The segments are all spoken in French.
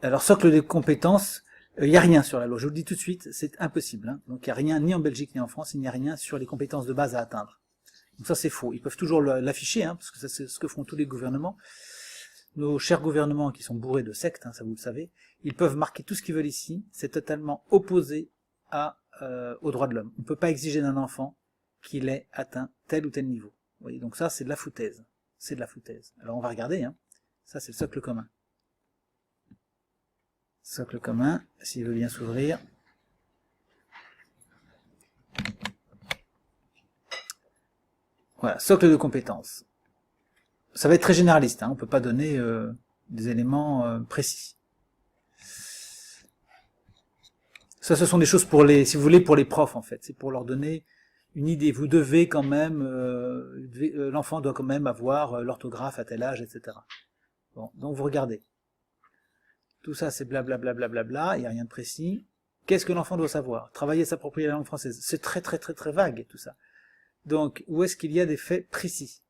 Alors, socle des compétences, il n'y a rien sur la loi. Je vous le dis tout de suite, c'est impossible. Hein. Donc, il n'y a rien, ni en Belgique, ni en France, il n'y a rien sur les compétences de base à atteindre. Donc ça, c'est faux. Ils peuvent toujours l'afficher, hein, parce que ça, c'est ce que font tous les gouvernements. Nos chers gouvernements, qui sont bourrés de sectes, hein, ça vous le savez, ils peuvent marquer tout ce qu'ils veulent ici. C'est totalement opposé aux droits de l'homme. On ne peut pas exiger d'un enfant qu'il ait atteint tel ou tel niveau. Vous voyez, donc ça, c'est de la foutaise. C'est de la foutaise. Alors, on va regarder. Hein. Ça, c'est le socle commun. Socle commun, s'il veut bien s'ouvrir. Voilà, socle de compétences. Ça va être très généraliste, hein, on ne peut pas donner des éléments précis. Ça, ce sont des choses pour les, si vous voulez, pour les profs en fait. C'est pour leur donner une idée. Vous devez quand même, l'enfant doit quand même avoir l'orthographe à tel âge, etc. Bon, donc vous regardez. Tout ça, c'est blablabla, il n'y a rien de précis. Qu'est-ce que l'enfant doit savoir? Travailler sa propre langue française. C'est très très très très vague tout ça. Donc, où est-ce qu'il y a des faits précis?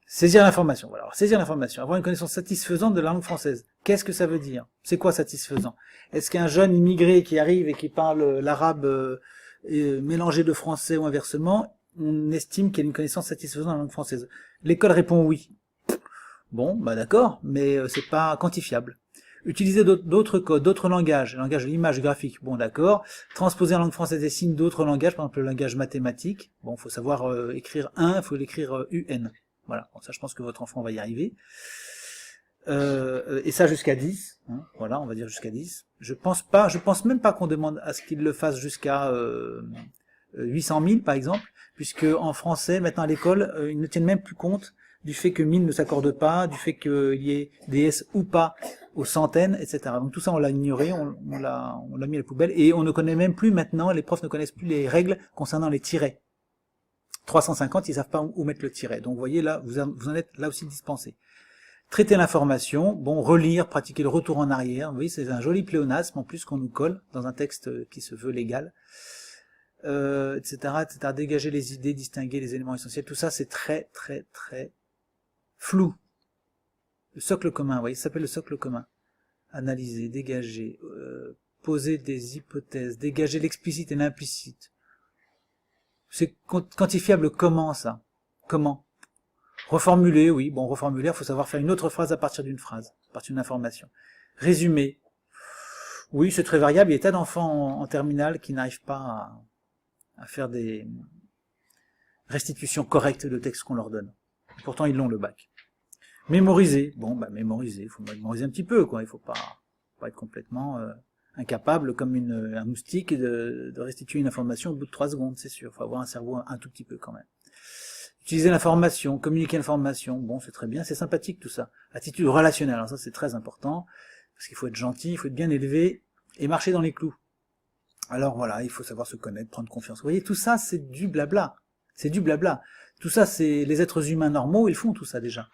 Saisir l'information. Voilà. Alors, saisir l'information. Avoir une connaissance satisfaisante de la langue française. Qu'est-ce que ça veut dire? C'est quoi satisfaisant? Est-ce qu'un jeune immigré qui arrive et qui parle l'arabe mélangé de français ou inversement, on estime qu'il a une connaissance satisfaisante de la langue française? L'école répond oui. Bon, bah d'accord, mais c'est pas quantifiable. Utiliser d'autres codes, d'autres langages, le langage de l'image graphique, bon d'accord. Transposer en langue française des signes d'autres langages, par exemple le langage mathématique. Bon, il faut savoir écrire 1, il faut l'écrire UN. Voilà, bon, ça je pense que votre enfant va y arriver. Et ça jusqu'à 10. Hein, voilà, on va dire jusqu'à 10. Je pense même pas qu'on demande à ce qu'il le fasse jusqu'à 800 000 par exemple, puisque en français, maintenant à l'école, ils ne tiennent même plus compte du fait que 1000 ne s'accorde pas, du fait qu'il y ait des S ou pas aux centaines, etc. Donc tout ça, on l'a ignoré, on l'a mis à la poubelle, et on ne connaît même plus maintenant, les profs ne connaissent plus les règles concernant les tirets. 350, ils savent pas où mettre le tiret. Donc vous voyez, là, vous en êtes là aussi dispensé. Traiter l'information, bon, relire, pratiquer le retour en arrière, vous voyez, c'est un joli pléonasme en plus qu'on nous colle dans un texte qui se veut légal, etc., etc. Dégager les idées, distinguer les éléments essentiels, tout ça c'est très, très, très flou. Le socle commun, vous voyez, ça s'appelle le socle commun. Analyser, dégager, poser des hypothèses, dégager l'explicite et l'implicite. C'est quantifiable comment ça? Comment? Reformuler, oui, bon, reformuler, il faut savoir faire une autre phrase à partir d'une phrase, à partir d'une information. Résumer, oui, c'est très variable, il y a des tas d'enfants en terminale qui n'arrivent pas à faire des restitutions correctes de textes qu'on leur donne. Pourtant, ils l'ont, le bac. Mémoriser, bon, bah, mémoriser, il faut mémoriser un petit peu, quoi, il faut pas être complètement incapable, comme un moustique, de restituer une information au bout de 3 secondes, c'est sûr, il faut avoir un cerveau un tout petit peu quand même. Utiliser l'information, communiquer l'information, bon, c'est très bien, c'est sympathique tout ça. Attitude relationnelle, alors ça c'est très important, parce qu'il faut être gentil, il faut être bien élevé, et marcher dans les clous. Alors voilà, il faut savoir se connaître, prendre confiance. Vous voyez, tout ça c'est du blabla. C'est du blabla. Tout ça, c'est les êtres humains normaux, ils font tout ça déjà.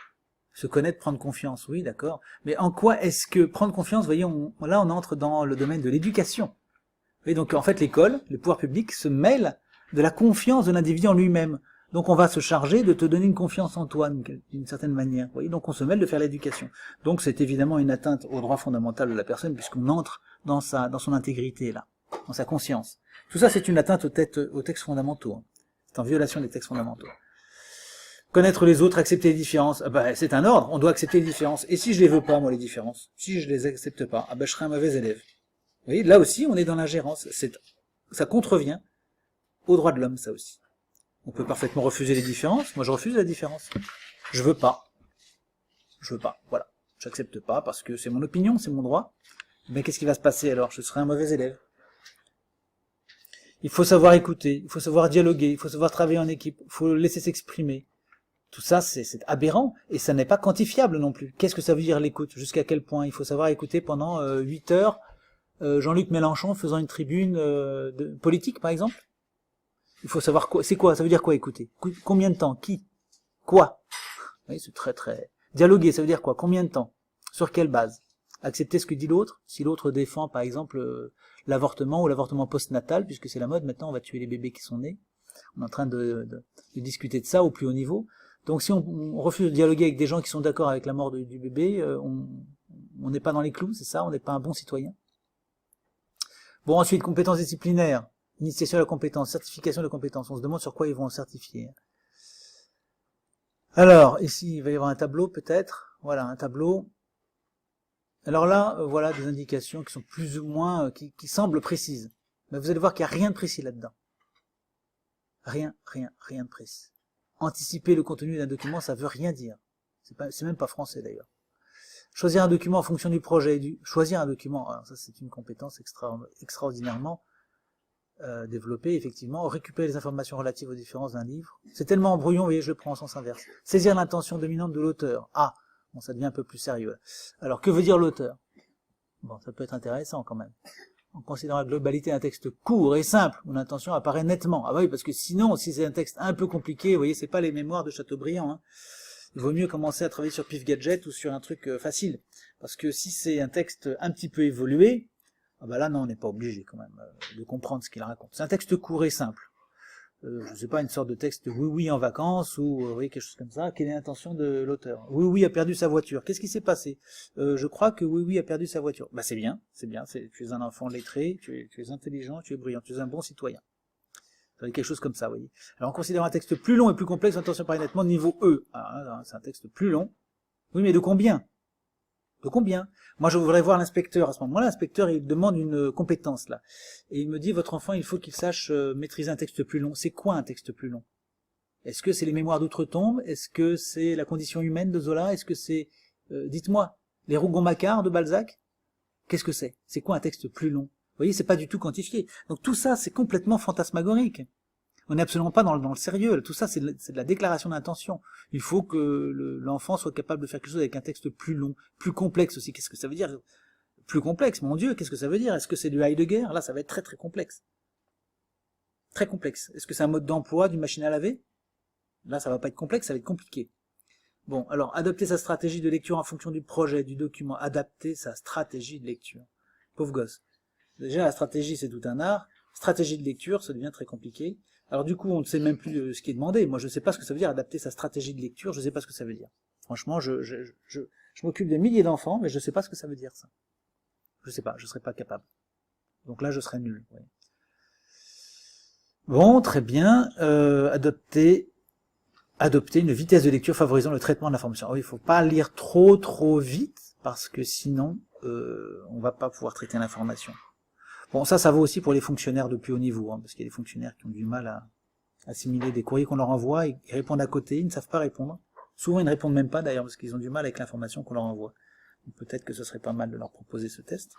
Se connaître, prendre confiance, oui, d'accord. Mais en quoi est-ce que prendre confiance, vous voyez, là on entre dans le domaine de l'éducation. Vous voyez, donc en fait l'école, le pouvoir public se mêle de la confiance de l'individu en lui-même. Donc on va se charger de te donner une confiance en toi, d'une certaine manière. Vous voyez, donc on se mêle de faire l'éducation. Donc c'est évidemment une atteinte au droit fondamental de la personne, puisqu'on entre dans son intégrité, là, dans sa conscience. Tout ça, c'est une atteinte aux textes fondamentaux. Hein. C'est en violation des textes fondamentaux. Connaître les autres, accepter les différences, ah bah, c'est un ordre, on doit accepter les différences. Et si je les veux pas, moi, les différences, si je les accepte pas, ah bah, je serai un mauvais élève. Vous voyez, là aussi, on est dans l'ingérence. Ça contrevient aux droits de l'homme, ça aussi. On peut parfaitement refuser les différences. Moi, je refuse la différence. Je veux pas. Je veux pas. Voilà. J'accepte pas parce que c'est mon opinion, c'est mon droit. Mais qu'est-ce qui va se passer alors? Je serai un mauvais élève. Il faut savoir écouter, il faut savoir dialoguer, il faut savoir travailler en équipe, il faut laisser s'exprimer. Tout ça, c'est aberrant, et ça n'est pas quantifiable non plus. Qu'est-ce que ça veut dire l'écoute? Jusqu'à quel point? Il faut savoir écouter pendant 8 heures Jean-Luc Mélenchon faisant une tribune politique, par exemple. Il faut savoir quoi. C'est quoi? Ça veut dire quoi écouter? Combien de temps? Qui? Quoi? Oui, c'est très très... Dialoguer, ça veut dire quoi? Combien de temps? Sur quelle base? Accepter ce que dit l'autre? Si l'autre défend, par exemple, l'avortement ou l'avortement postnatal, puisque c'est la mode, maintenant on va tuer les bébés qui sont nés. On est en train de discuter de ça au plus haut niveau. Donc si on refuse de dialoguer avec des gens qui sont d'accord avec la mort du bébé, on n'est pas dans les clous, c'est ça, on n'est pas un bon citoyen. Bon, ensuite, compétences disciplinaires, initiation à la compétence, certification de la compétence. On se demande sur quoi ils vont en certifier. Alors, ici, il va y avoir un tableau peut-être. Voilà, un tableau. Alors là, voilà des indications qui sont plus ou moins, qui semblent précises. Mais vous allez voir qu'il n'y a rien de précis là-dedans. Rien de précis. Anticiper le contenu d'un document, ça veut rien dire. C'est même pas français d'ailleurs. Choisir un document en fonction du projet. Choisir un document, alors ça c'est une compétence extraordinairement développée, effectivement. Récupérer les informations relatives aux différences d'un livre. C'est tellement brouillon, vous voyez, je le prends en sens inverse. Saisir l'intention dominante de l'auteur. Ah, bon, ça devient un peu plus sérieux. Alors, que veut dire l'auteur? Bon, ça peut être intéressant quand même. En considérant la globalité d'un texte court et simple, où l'intention apparaît nettement. Ah oui, parce que sinon, si c'est un texte un peu compliqué, vous voyez, c'est pas les mémoires de Chateaubriand, hein. Il vaut mieux commencer à travailler sur Pif Gadget ou sur un truc facile. Parce que si c'est un texte un petit peu évolué, ah bah là, non, on n'est pas obligé quand même de comprendre ce qu'il raconte. C'est un texte court et simple. Je sais pas, une sorte de texte oui en vacances ou oui, quelque chose comme ça. Quelle est l'intention de l'auteur? Oui a perdu sa voiture. Qu'est-ce qui s'est passé? Je crois que oui a perdu sa voiture. Bah c'est bien. Tu es un enfant lettré, tu es intelligent, tu es brillant, tu es un bon citoyen. Quelque chose comme ça, vous voyez. Alors, en considérant un texte plus long et plus complexe, attention paraît nettement niveau E. C'est un texte plus long. Oui, mais de combien? De combien? Moi, je voudrais voir l'inspecteur. À ce moment-là, l'inspecteur, il demande une compétence, là. Et il me dit, votre enfant, il faut qu'il sache maîtriser un texte plus long. C'est quoi un texte plus long? Est-ce que c'est les mémoires d'outre-tombe? Est-ce que c'est la condition humaine de Zola? Est-ce que c'est, dites-moi, les Rougon-Macquart de Balzac? Qu'est-ce que c'est? C'est quoi un texte plus long? Vous voyez, c'est pas du tout quantifié. Donc tout ça, c'est complètement fantasmagorique. On n'est absolument pas dans le sérieux. Tout ça, c'est de la déclaration d'intention. Il faut que l'enfant soit capable de faire quelque chose avec un texte plus long, plus complexe aussi. Qu'est-ce que ça veut dire? Plus complexe, mon Dieu, qu'est-ce que ça veut dire? Est-ce que c'est du Heidegger? Là, ça va être très très complexe. Très complexe. Est-ce que c'est un mode d'emploi d'une machine à laver? Là, ça va pas être complexe, ça va être compliqué. Bon, alors, adapter sa stratégie de lecture en fonction du projet, du document. Adapter sa stratégie de lecture. Pauvre gosse. Déjà, la stratégie, c'est tout un art. Stratégie de lecture, ça devient très compliqué. Alors du coup, on ne sait même plus ce qui est demandé. Moi, je ne sais pas ce que ça veut dire, adapter sa stratégie de lecture, je ne sais pas ce que ça veut dire. Franchement, je m'occupe de milliers d'enfants, mais je ne sais pas ce que ça veut dire, ça. Je ne sais pas, je ne serais pas capable. Donc là, je serais nul. Oui. Bon, très bien. Adopter une vitesse de lecture favorisant le traitement de l'information. Oui, il ne faut pas lire trop vite, parce que sinon, on ne va pas pouvoir traiter l'information. Bon, ça vaut aussi pour les fonctionnaires de plus haut niveau, hein, parce qu'il y a des fonctionnaires qui ont du mal à assimiler des courriers qu'on leur envoie, ils répondent à côté, ils ne savent pas répondre. Souvent, ils ne répondent même pas, d'ailleurs, parce qu'ils ont du mal avec l'information qu'on leur envoie. Peut-être que ce serait pas mal de leur proposer ce test.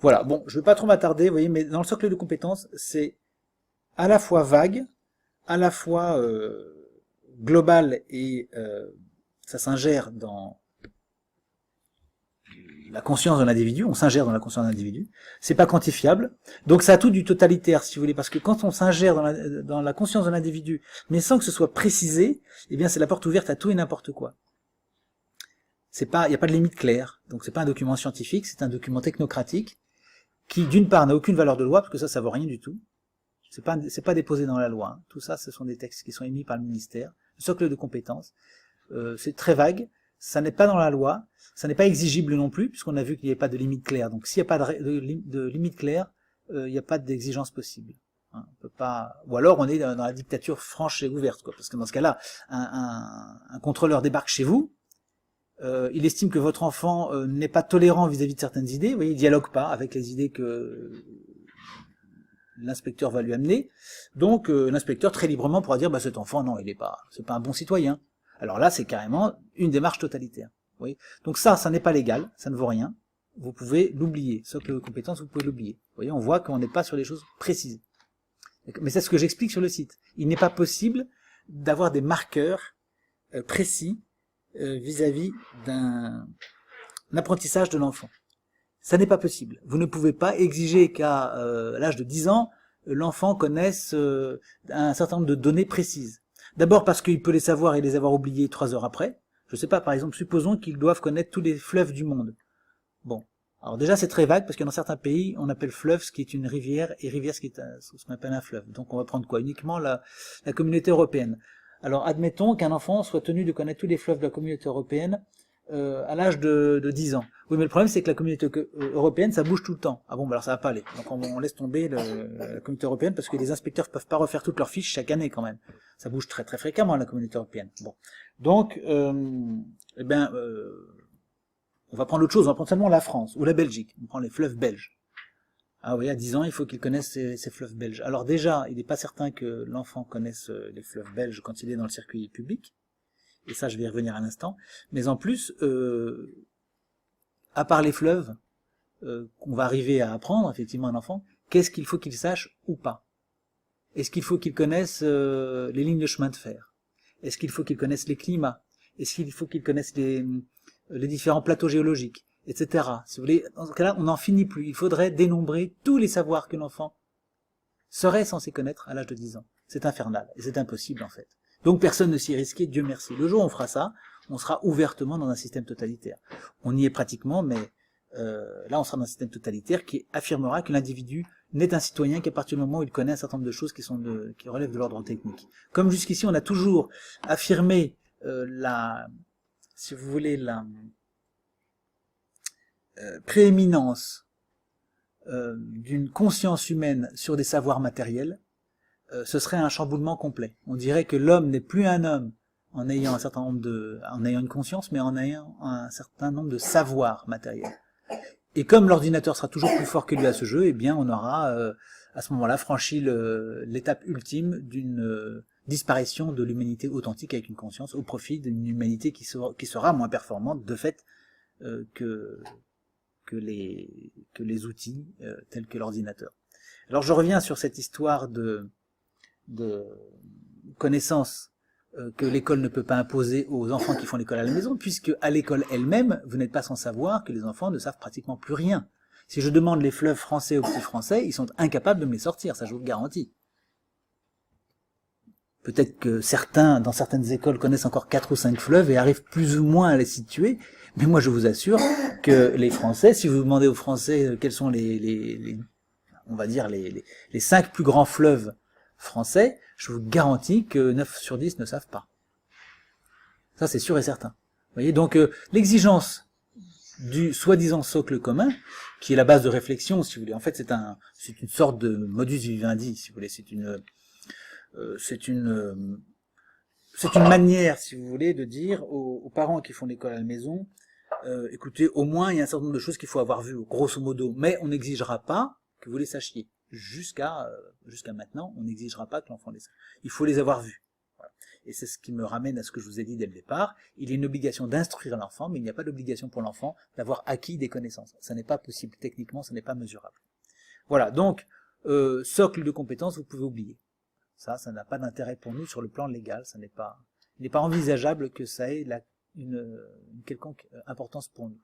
Voilà, bon, je ne vais pas trop m'attarder, vous voyez, mais dans le socle de compétences, c'est à la fois vague, à la fois global, et ça s'ingère dans la conscience de l'individu, on s'ingère dans la conscience de l'individu, c'est pas quantifiable, donc ça a tout du totalitaire, si vous voulez, parce que quand on s'ingère dans la conscience de l'individu, mais sans que ce soit précisé, eh bien c'est la porte ouverte à tout et n'importe quoi. Il n'y a pas de limite claire, donc c'est pas un document scientifique, c'est un document technocratique, qui d'une part n'a aucune valeur de loi, parce que ça vaut rien du tout, c'est pas déposé dans la loi, hein. Tout ça, ce sont des textes qui sont émis par le ministère, le socle de compétences, c'est très vague, ça n'est pas dans la loi, ça n'est pas exigible non plus, puisqu'on a vu qu'il n'y avait pas de limite claire. Donc s'il n'y a pas de limite claire, il n'y a pas d'exigence possible. Hein, on peut pas. Ou alors on est dans la dictature franche et ouverte, quoi. Parce que dans ce cas-là, un contrôleur débarque chez vous, il estime que votre enfant n'est pas tolérant vis-à-vis de certaines idées, vous voyez, il dialogue pas avec les idées que l'inspecteur va lui amener. Donc l'inspecteur très librement pourra dire, bah cet enfant, non, c'est pas un bon citoyen. Alors là, c'est carrément une démarche totalitaire. Oui. Donc ça n'est pas légal, ça ne vaut rien. Vous pouvez l'oublier. Socle de compétences, vous pouvez l'oublier. Vous voyez, on voit qu'on n'est pas sur des choses précises. Mais c'est ce que j'explique sur le site. Il n'est pas possible d'avoir des marqueurs précis vis-à-vis d'un apprentissage de l'enfant. Ça n'est pas possible. Vous ne pouvez pas exiger qu'à l'âge de 10 ans, l'enfant connaisse un certain nombre de données précises. D'abord parce qu'il peut les savoir et les avoir oubliés 3 heures après. Je sais pas, par exemple, supposons qu'ils doivent connaître tous les fleuves du monde. Bon. Alors déjà, c'est très vague, parce que dans certains pays, on appelle fleuve ce qui est une rivière, et rivière ce qui est ce qu'on appelle un fleuve. Donc on va prendre quoi? Uniquement la communauté européenne. Alors, admettons qu'un enfant soit tenu de connaître tous les fleuves de la communauté européenne à l'âge de 10 ans. Oui, mais le problème, c'est que la communauté européenne, ça bouge tout le temps. Ah bon, bah alors ça va pas aller. Donc on laisse tomber la communauté européenne parce que les inspecteurs peuvent pas refaire toutes leurs fiches chaque année quand même. Ça bouge très très fréquemment, la communauté européenne. Bon, donc, eh ben, on va prendre autre chose. On va prendre seulement la France ou la Belgique. On prend les fleuves belges. Ah oui, à 10 ans, il faut qu'il connaisse ces fleuves belges. Alors déjà, il n'est pas certain que l'enfant connaisse les fleuves belges quand il est dans le circuit public. Et ça, je vais y revenir un instant. Mais en plus, à part les fleuves, qu'on va arriver à apprendre, effectivement, à un enfant, qu'est-ce qu'il faut qu'il sache ou pas? Est-ce qu'il faut qu'il connaisse les lignes de chemin de fer? Est-ce qu'il faut qu'il connaisse les climats? Est-ce qu'il faut qu'il connaisse les différents plateaux géologiques, etc. Si vous voulez, dans ce cas-là, on n'en finit plus. Il faudrait dénombrer tous les savoirs que l'enfant serait censé connaître à l'âge de 10 ans. C'est infernal, et c'est impossible, en fait. Donc personne ne s'y est risqué, Dieu merci. Le jour où on fera ça, on sera ouvertement dans un système totalitaire. On y est pratiquement, mais là on sera dans un système totalitaire qui affirmera que l'individu n'est un citoyen qu'à partir du moment où il connaît un certain nombre de choses qui relèvent de l'ordre technique. Comme jusqu'ici on a toujours affirmé si vous voulez, la prééminence d'une conscience humaine sur des savoirs matériels, ce serait un chamboulement complet. On dirait que l'homme n'est plus un homme en ayant en ayant une conscience, mais en ayant un certain nombre de savoirs matériels. Et comme l'ordinateur sera toujours plus fort que lui à ce jeu, eh bien, on aura à ce moment-là franchi l'étape ultime d'une disparition de l'humanité authentique avec une conscience au profit d'une humanité qui sera moins performante de fait que les outils tels que l'ordinateur. Alors je reviens sur cette histoire de connaissances que l'école ne peut pas imposer aux enfants qui font l'école à la maison, puisque à l'école elle-même, vous n'êtes pas sans savoir que les enfants ne savent pratiquement plus rien. Si je demande les fleuves français aux petits français, ils sont incapables de me les sortir, ça je vous le garantis. Peut-être que certains, dans certaines écoles, connaissent encore 4 ou 5 fleuves et arrivent plus ou moins à les situer, mais moi je vous assure que les Français, si vous demandez aux Français quels sont on va dire les 5 plus grands fleuves français, je vous garantis que 9 sur 10 ne savent pas. Ça, c'est sûr et certain. Vous voyez, donc l'exigence du soi-disant socle commun, qui est la base de réflexion, si vous voulez, en fait, c'est une sorte de modus vivendi, si vous voulez, c'est une manière, si vous voulez, de dire aux parents qui font l'école à la maison, écoutez, au moins, il y a un certain nombre de choses qu'il faut avoir vues, grosso modo, mais on n'exigera pas que vous les sachiez. Jusqu'à maintenant, on n'exigera pas que l'enfant les sache. Il faut les avoir vus. Voilà. Et c'est ce qui me ramène à ce que je vous ai dit dès le départ. Il y a une obligation d'instruire l'enfant, mais il n'y a pas d'obligation pour l'enfant d'avoir acquis des connaissances. Ça n'est pas possible. Techniquement, ça n'est pas mesurable. Voilà. Donc, socle de compétences, vous pouvez oublier. Ça n'a pas d'intérêt pour nous sur le plan légal. Il n'est pas envisageable que ça ait une quelconque importance pour nous.